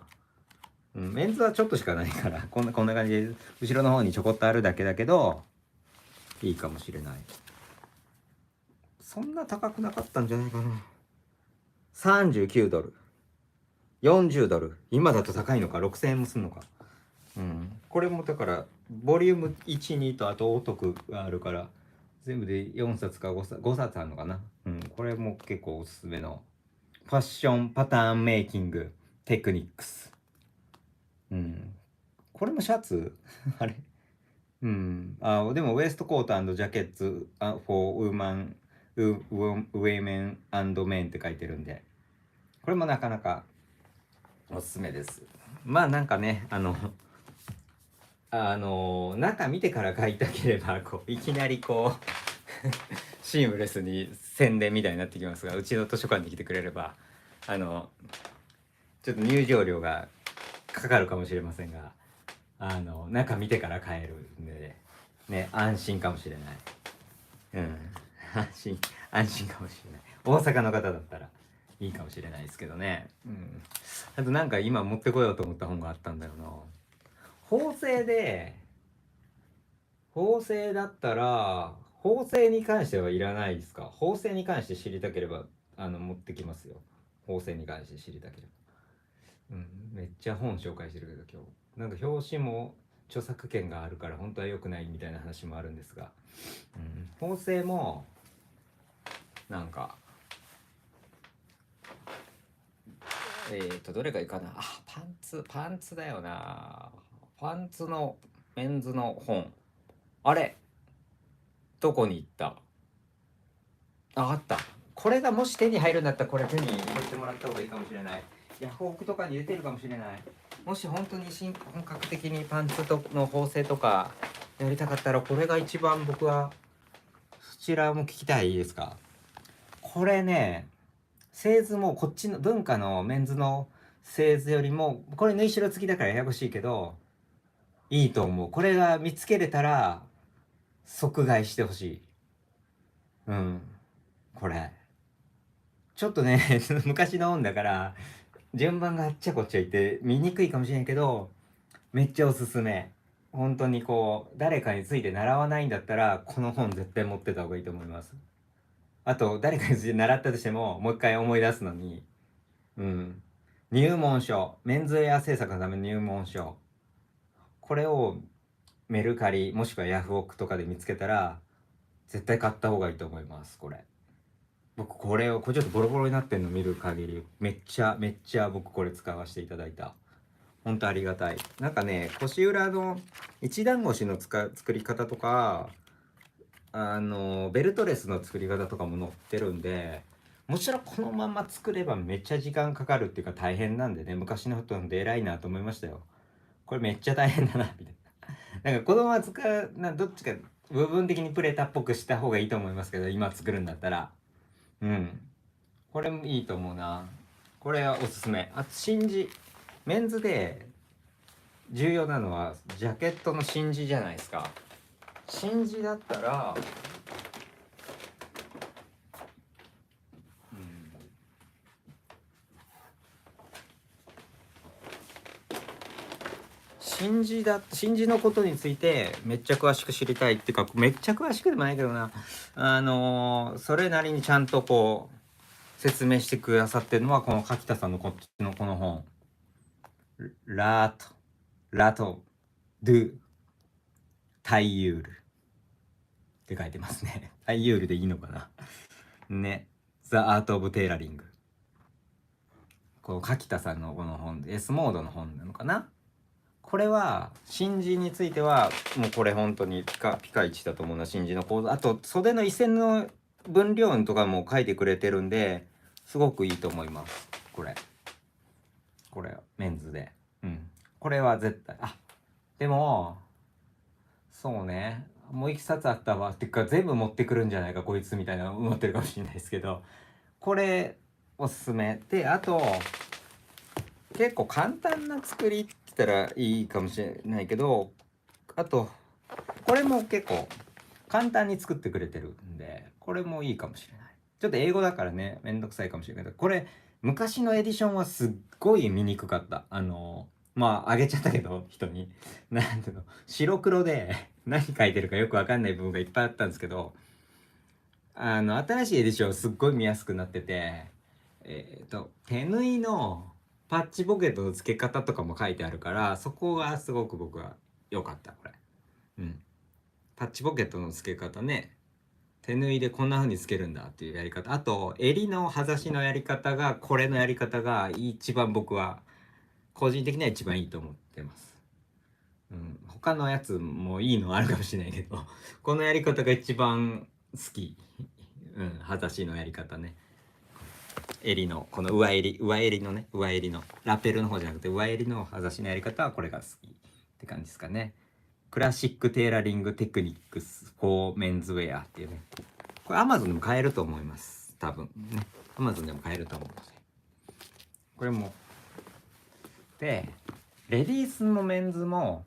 Speaker 1: うん、メンズはちょっとしかないから、こんな感じで、後ろの方にちょこっとあるだけだけど、いいかもしれない。そんな高くなかったんじゃないかな。39ドル。40ドル。今だと高いのか、6000円もすんのか。うん。これもだから、ボリューム1、2とあとお得があるから、全部で4冊か5冊あるのかな。うん。これも結構おすすめの。ファッションパターンメイキングテクニックス。うん。これもシャツあれうん。でもウエストコートジャケッツfor women, women and men って書いてるんで、これもなかなかおすすめです。まあなんかね、中見てから買いたければ、こう、いきなりこうシームレスに宣伝みたいになってきますが、うちの図書館に来てくれれば、ちょっと入場料がかかるかもしれませんが、中見てから買えるんで、ね、安心かもしれない。うん。安心かもしれない。大阪の方だったらいいかもしれないですけどね。うん。あとなんか今持ってこようと思った本があったんだよな。法政で、法政だったら、法政に関してはいらないですか？法政に関して知りたければ、持ってきますよ。法政に関して知りたければ。うん。めっちゃ本紹介してるけど今日。なんか表紙も著作権があるから本当は良くないみたいな話もあるんですが、うん、法政もなんかどれがいいかなあ。パンツだよな。パンツのメンズの本、あれどこに行った？あった。これがもし手に入るんだったらこれ手に入れてもらった方がいいかもしれない。ヤフオクとかに出てるかもしれない。もし本当に本格的にパンツの縫製とかやりたかったらこれが一番僕は。そちらも聞きたいですか？これね、製図もこっちの文化のメンズの製図よりも、これ縫い代付きだからややこしいけどいいと思う。これが見つけれたら即買いしてほしい。うん。これちょっとね昔の本だから順番があっちゃこっちゃいて見にくいかもしれんけど、めっちゃおすすめ。本当にこう誰かについて習わないんだったらこの本絶対持ってた方がいいと思います。あと誰かについて習ったとしてももう一回思い出すのに。うん。入門書、メンズウェア制作のための入門書、これをメルカリもしくはヤフオクとかで見つけたら絶対買った方がいいと思います。これ僕これちょっとボロボロになってんの見る限りめっちゃ僕これ使わせていただいた。ほんとありがたい。なんかね、腰裏の一段腰の作り方とかベルトレスの作り方とかも載ってるんで、もちろんこのまま作ればめっちゃ時間かかるっていうか大変なんでね、昔の人なんで偉いなと思いましたよ。これめっちゃ大変だなみたいな。なんかこのままどっちか部分的にプレーターっぽくした方がいいと思いますけど、今作るんだったらこれもいいと思うな。これはおすすめ。あとメンズで重要なのはジャケットの真地じゃないですか。真地だったら真珠のことについてめっちゃ詳しく知りたいっていうか、めっちゃ詳しくでもないけどな、それなりにちゃんとこう説明してくださってるのはこの柿田さんのこっちのこの本ラトドゥタイユールって書いてますね。タイユールでいいのかなね。ザ・アート・オブ・テーラリング、この柿田さんのこの本で S モードの本なのかな。これは真珠についてはもうこれ本当にピカイチだと思うな。真珠の構造、あと袖の一線の分量とかも書いてくれてるんですごくいいと思います。これメンズでこれは絶対。でもそうね、もう一冊あったわっていうか全部持ってくるんじゃないかこいつみたいな思ってるかもしれないですけど、これおすすめで、あと結構簡単な作りって言ったらいいかもしれないけど、あとこれも結構簡単に作ってくれてるんでこれもいいかもしれない。ちょっと英語だからねめんどくさいかもしれないけど、これ昔のエディションはすっごい見にくかった。あげちゃったけど人になんていうの、白黒で何書いてるかよくわかんない部分がいっぱいあったんですけど、新しいエディションはすっごい見やすくなってて、手縫いのパッチポケットの付け方とかも書いてあるから、そこがすごく僕は良かったこれ。パッチポケットの付け方ね、手縫いでこんな風に付けるんだっていうやり方、あと襟のはざしのやり方が、これのやり方が一番僕は個人的には一番いいと思ってます。他のやつもいいのあるかもしれないけどこのやり方が一番好き。はざしのやり方ね、襟のこの上襟のね、上襟のラペルの方じゃなくて上襟のはざしのやり方はこれが好きって感じですかね。クラシックテーラリングテクニックスフォーメンズウェアっていうね、これ Amazon でも買えると思います多分ね。 Amazon でも買えると思うのでこれもで、レディースもメンズも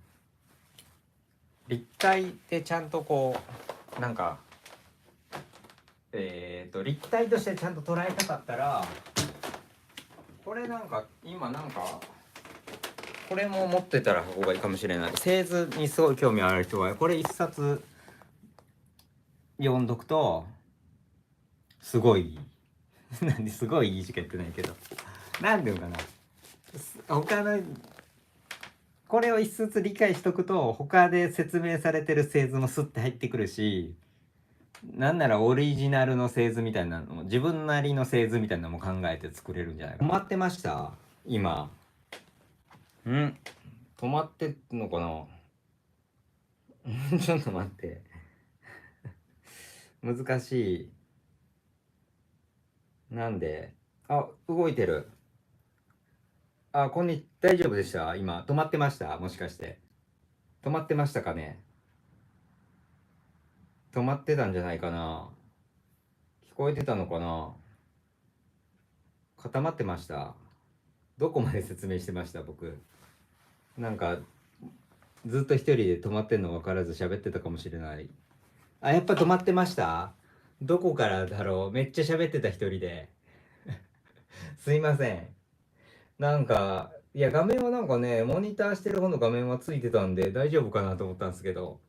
Speaker 1: 立体でちゃんとこうなんか立体としてちゃんと捉えたかったら、これなんか今なんかこれも持ってたら方がいいかもしれない。製図にすごい興味ある人はこれ一冊読んどくとすごいなんですごいいいしか言ってないけど、なんていうのかな、他のこれを一冊理解しとくと他で説明されてる製図もスッて入ってくるし、なんならオリジナルの製図みたいなのも自分なりの製図みたいなのも考えて作れるんじゃないか。止まってました今。止まってんのかなちょっと待って難しい。なんで動いてる。大丈夫でした？今止まってました？もしかして止まってましたかね？止まってたんじゃないかな。聞こえてたのかな。固まってました？どこまで説明してました僕？なんかずっと一人で止まってんの分からず喋ってたかもしれない。やっぱ止まってました？どこからだろう。めっちゃ喋ってた一人ですいません。なんかいや画面はなんかね、モニターしてる方の画面はついてたんで大丈夫かなと思ったんですけど、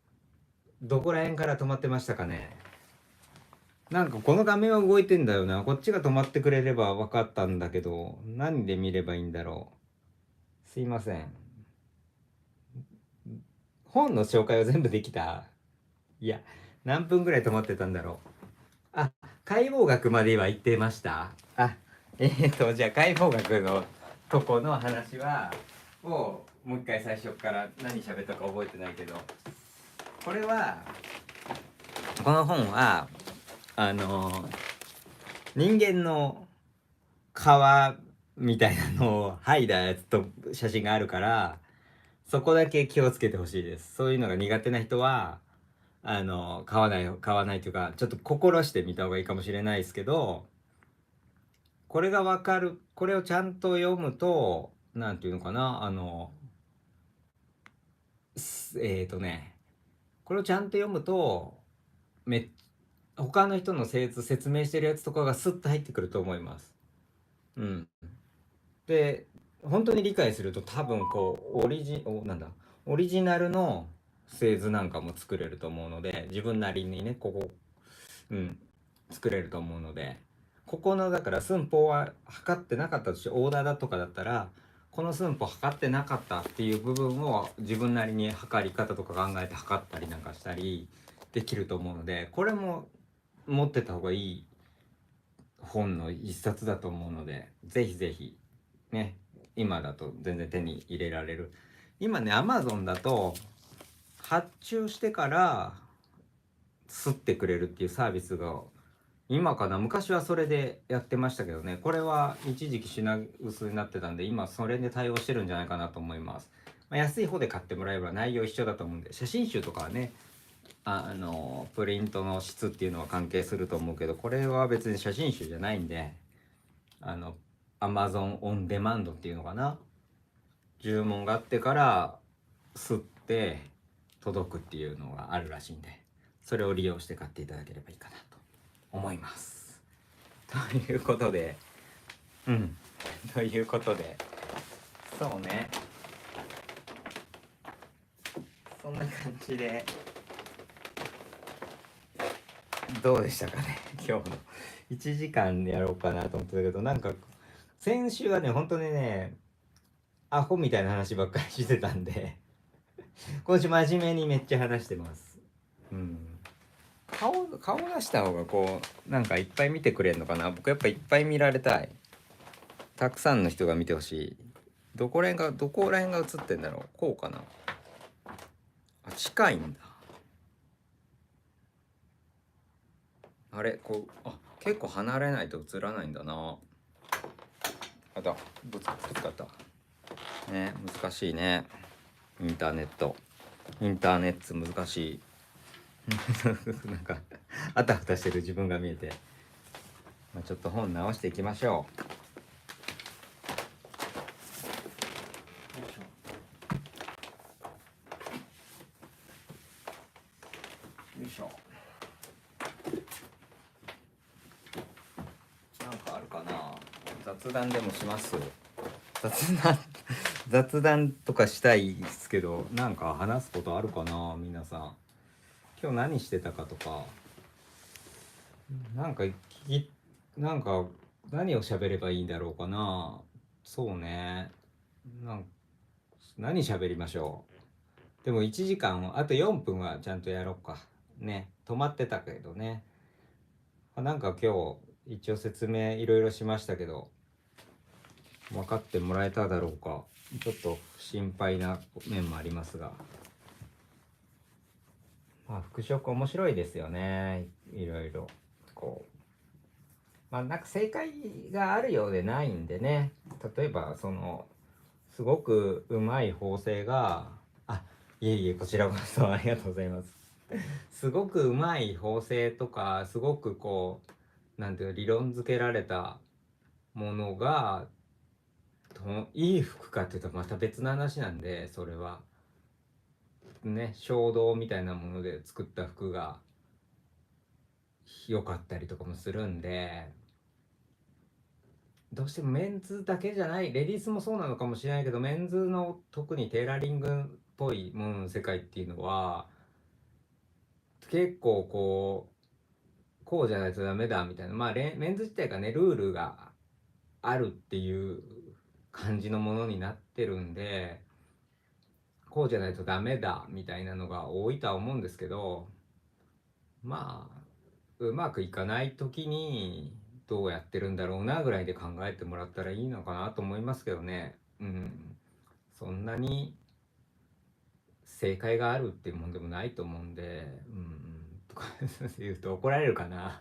Speaker 1: どこら辺から止まってましたかね。なんかこの画面は動いてんだよな。こっちが止まってくれれば分かったんだけど、何で見ればいいんだろう。すいません。本の紹介は全部できた？いや、何分ぐらい止まってたんだろう。あ、解剖学までは言ってました。あ、じゃあ解剖学のとこの話はもう一回最初から何喋ったか覚えてないけど、これはこの本は人間の皮みたいなのを剥いだやつと写真があるから、そこだけ気をつけてほしいです。そういうのが苦手な人は買わないというか、ちょっと心してみた方がいいかもしれないですけど、これがわかる、これをちゃんと読むと、なんていうのかな、これをちゃんと読むと、め他の人の説明してるやつとかがスッと入ってくると思います。うん。で、本当に理解すると多分こうオリジナルの製図なんかも作れると思うので、自分なりにね、うん、作れると思うので、ここのだから寸法は測ってなかったとして、オーダーだとかだったら、この寸法測ってなかったっていう部分を自分なりに測り方とか考えて測ったりなんかしたりできると思うので、これも持ってた方がいい本の一冊だと思うので、ぜひぜひね、今だと全然手に入れられる。今ね、Amazon だと発注してから刷ってくれるっていうサービスが今かな、昔はそれでやってましたけどね、これは一時期品薄になってたんで、今それで対応してるんじゃないかなと思います。安い方で買ってもらえば内容一緒だと思うんで、写真集とかはね、プリントの質っていうのは関係すると思うけど、これは別に写真集じゃないんで、あの Amazon オンデマンドっていうのかな、注文があってから吸って届くっていうのがあるらしいんで、それを利用して買っていただければいいかなと思います。ということで、うんということで、そうね、そんな感じでどうでしたかね、今日の1時間やろうかなと思ってたけど、なんか先週はね、本当にね、アホみたいな話ばっかりしてたんで、今週真面目にめっちゃ話してます。うん。顔出した方がこうなんかいっぱい見てくれるのかな。僕やっぱいっぱい見られたい。たくさんの人が見てほしい。どこら辺が映ってんだろう。こうかな。あ、近いんだ。あれ、結構離れないと映らないんだな。あだ、ぶつかったね。難しいね。インターネット難しい。なんかあたふたしてる自分が見えて、ちょっと本直していきましょう。よいしょ。なんかあるかな。雑談でもします。雑談雑談とかしたいですけど、なんか話すことあるかな、皆さん。今日何してたかとか、なんかなんか何を喋ればいいんだろうかな。そうね。なん何喋りましょう。でも1時間、あと4分はちゃんとやろうか。ね。止まってたけどね。なんか今日一応説明いろいろしましたけど、分かってもらえただろうか。ちょっと心配な面もありますが。服飾面白いですよね。いろいろ。なんか正解があるようでないんでね。例えば、すごくうまい縫製が、いえいえ、こちらこそありがとうございます。すごくうまい縫製とか、すごくなんていうの、理論付けられたものが、いい服かっていうとまた別の話なんで、それは。ね、衝動みたいなもので作った服が良かったりとかもするんで、どうしてもメンズだけじゃない、レディースもそうなのかもしれないけど、メンズの特にテーラリングっぽいものの世界っていうのは結構こうじゃないとダメだみたいな、メンズ自体がね、ルールがあるっていう感じのものになってるんで、こうじゃないとダメだみたいなのが多いとは思うんですけど、まあうまくいかない時にどうやってるんだろうなぐらいで考えてもらったらいいのかなと思いますけどね。そんなに正解があるっていうもんでもないと思うんで、とか言うと怒られるかな。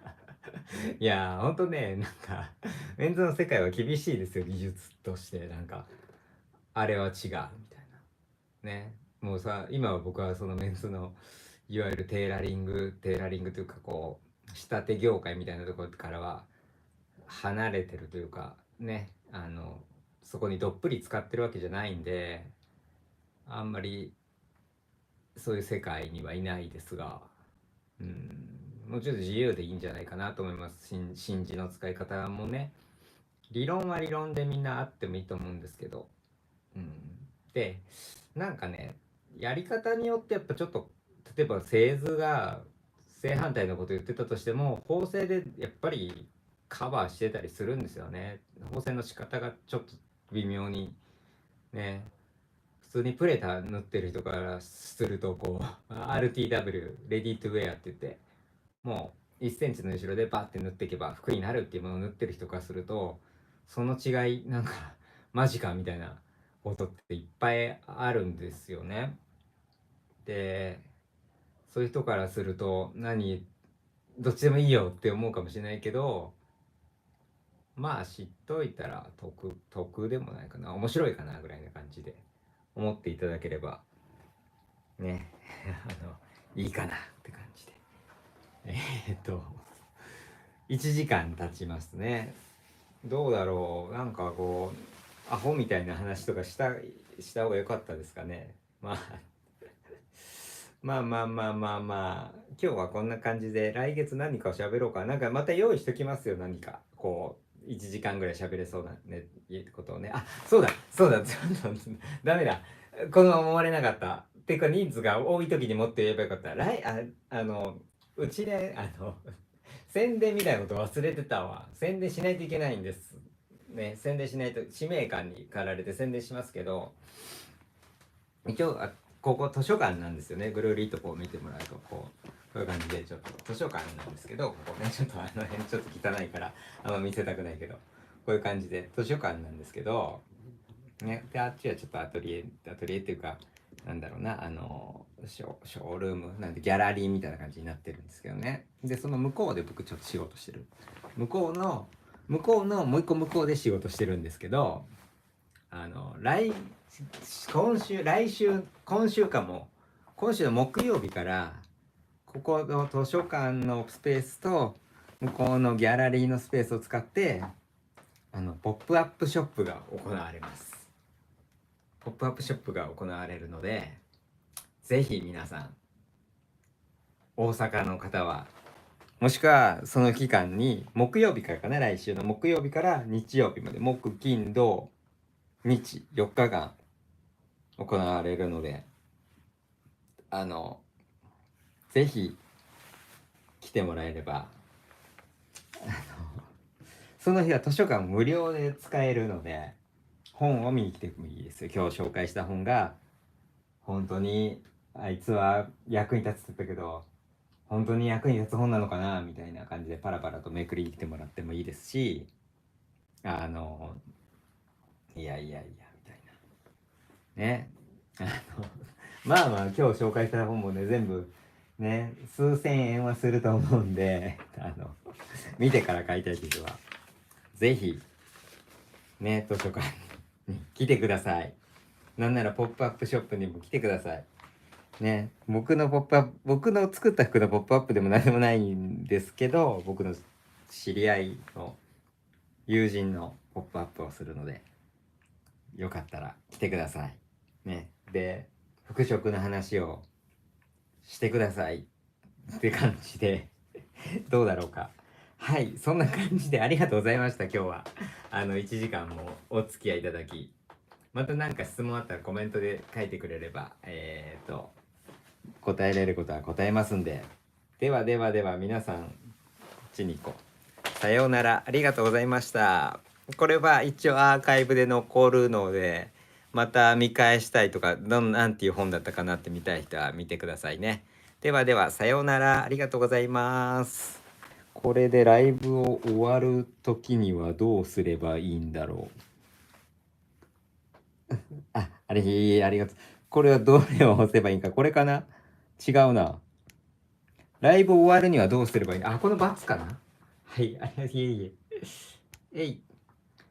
Speaker 1: いやほんとね、なんかメンズの世界は厳しいですよ、技術として。なんかあれは違うみたいなね。もうさ、今は僕はそのメンズのいわゆるテーラリングというか、こう仕立て業界みたいなところからは離れてるというかね、そこにどっぷり使ってるわけじゃないんで、あんまりそういう世界にはいないですが、もうちょっと自由でいいんじゃないかなと思います。信じの使い方もね、理論は理論でみんなあってもいいと思うんですけど、でなんかね、やり方によってやっぱちょっと、例えば製図が正反対のこと言ってたとしても、縫製でやっぱりカバーしてたりするんですよね。縫製の仕方がちょっと微妙にね。普通にプレタ塗ってる人からすると、こう RTW レディトゥウェアって言って、もう1センチの後ろでバッて塗っていけば服になるっていうものを塗ってる人からすると、その違いなんかマジかみたいなことっていっぱいあるんですよね。でそういう人からすると、どっちでもいいよって思うかもしれないけど、まあ知っといたら得でもないかな、面白いかなぐらいな感じで思っていただければね、いいかなって感じで。1時間経ちますね。どうだろう、なんかこうアホみたいな話とかした方が良かったですかね。まあ今日はこんな感じで、来月何かを喋ろうか。なんかまた用意しときますよ、何かこう1時間ぐらい喋れそうなねことをね。あ、そうだちょっとダメだ、このまま終われなかったっていうか、人数が多い時にもっと言えばよかった。うちで宣伝みたいなこと忘れてたわ。宣伝しないといけないんですね。宣伝しないと、使命感に駆られて宣伝しますけど、一応ここ図書館なんですよね。ぐるりとこう見てもらうと、こういう感じで、ちょっと図書館なんですけど、ここね、ちょっと辺ちょっと汚いからあんま見せたくないけど、こういう感じで図書館なんですけどね。であっちはちょっとアトリエっていうか、なんだろうな、ショールームなんでギャラリーみたいな感じになってるんですけどね。でその向こうで僕ちょっと仕事してる、向こうのもう一個向こうで仕事してるんですけど、今週かも、今週の木曜日からここの図書館のスペースと向こうのギャラリーのスペースを使ってポップアップショップが行われます。ポップアップショップが行われるので、ぜひ皆さん大阪の方は、もしくはその期間に木曜日からかな、来週の木曜日から日曜日まで、木金土日4日間行われるので、ぜひ来てもらえれば、その日は図書館無料で使えるので、本を見に来てもいいですよ。今日紹介した本が本当にあいつは役に立つって言ったけど、本当に役に立つ本なのかなみたいな感じでパラパラとめくりに来てもらってもいいですし、いやみたいなね。まあ今日紹介した本もね、全部ね数千円はすると思うんで、見てから買いたいという人はぜひね図書館に来てください。なんならポップアップショップにも来てくださいね。僕の作った服のポップアップでも何でもないんですけど、僕の知り合いの友人のポップアップをするので、よかったら来てくださいね。で服飾の話をしてくださいって感じでどうだろうか。はい、そんな感じでありがとうございました。今日は1時間もお付き合いいただき、また何か質問あったらコメントで書いてくれれば答えれることは答えますんで。では皆さん、こっちに行こう。さようなら、ありがとうございました。これは一応アーカイブで残るので、また見返したいとか、なんていう本だったかなって見たい人は見てくださいね。ではでは、さようなら。ありがとうございます。これでライブを終わる時にはどうすればいいんだろう。あれ、ありがとう。これはどれを押せばいいんか。これかな。違うな。ライブ終わるにはどうすればいいの。この×かな。はい、いえいえ。えい。